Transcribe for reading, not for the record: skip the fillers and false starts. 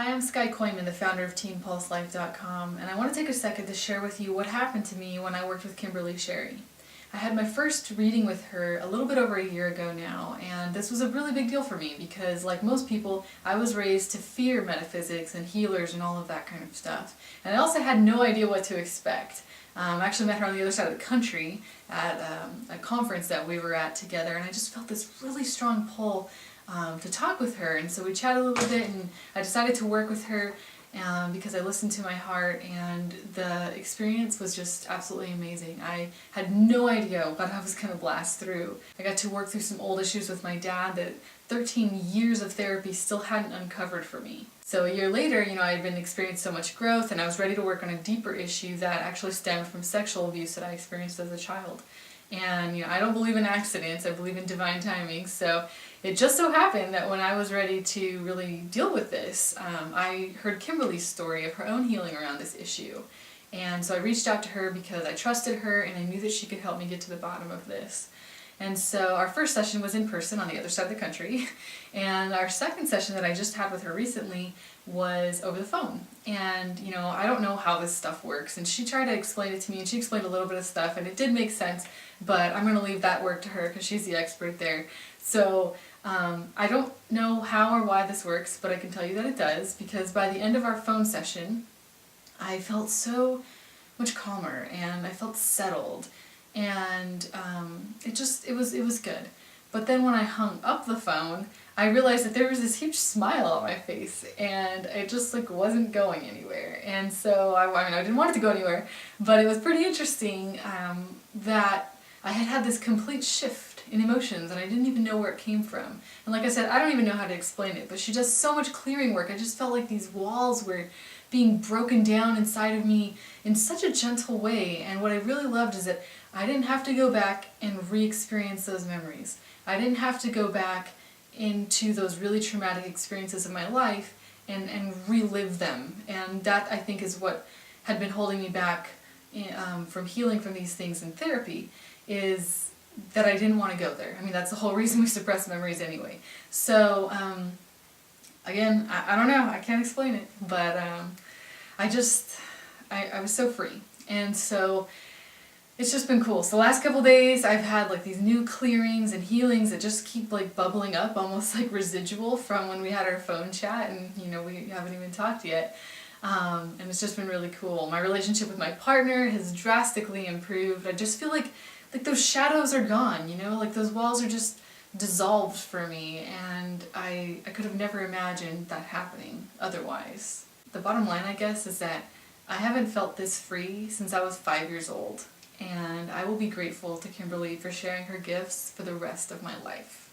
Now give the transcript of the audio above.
Hi, I'm Sky Coyman, the founder of TeenPulseLife.com, and I want to take a second to share with you what happened to me when I worked with Kimberly Sherry. I had my first reading with her a little bit over a year ago now, and this was a really big deal for me because, like most people, I was raised to fear metaphysics and healers and all of that kind of stuff. And I also had no idea what to expect. I actually met her on the other side of the country at a conference that we were at together, and I just felt this really strong pull to talk with her. And so we chatted a little bit, and I decided to work with her because I listened to my heart, and the experience was just absolutely amazing. I had no idea what I was going to blast through. I got to work through some old issues with my dad that 13 years of therapy still hadn't uncovered for me. So a year later, I had been experienced so much growth, and I was ready to work on a deeper issue that actually stemmed from sexual abuse that I experienced as a child. And I don't believe in accidents, I believe in divine timing, so it just so happened that when I was ready to really deal with this, I heard Kimberly's story of her own healing around this issue. And so I reached out to her because I trusted her and I knew that she could help me get to the bottom of this. And so our first session was in person on the other side of the country, and our second session that I just had with her recently was over the phone. And I don't know how this stuff works, and she tried to explain it to me, and she explained a little bit of stuff, and it did make sense, but I'm going to leave that work to her because she's the expert there. So I don't know how or why this works, but I can tell you that it does, because by the end of our phone session, I felt so much calmer, and I felt settled. And it was good. But then when I hung up the phone, I realized that there was this huge smile on my face, and it just wasn't going anywhere. And so I didn't want it to go anywhere, but it was pretty interesting that I had this complete shift in emotions, and I didn't even know where it came from. And like I said, I don't even know how to explain it, but she does so much clearing work. I just felt like these walls were being broken down inside of me in such a gentle way. And what I really loved is that I didn't have to go back and re-experience those memories. I didn't have to go back into those really traumatic experiences of my life and relive them. And that, I think, is what had been holding me back from healing from these things in therapy, is that I didn't want to go there. I mean, that's the whole reason we suppress memories anyway. So, again, I don't know, I can't explain it, but I was so free. And so it's just been cool. So the last couple days I've had these new clearings and healings that just keep bubbling up, almost like residual from when we had our phone chat, and we haven't even talked yet. And it's just been really cool. My relationship with my partner has drastically improved. I just feel like those shadows are gone, those walls are just dissolved for me, and I could have never imagined that happening otherwise. The bottom line, I guess, is that I haven't felt this free since I was 5 years old, and I will be grateful to Kimberly for sharing her gifts for the rest of my life.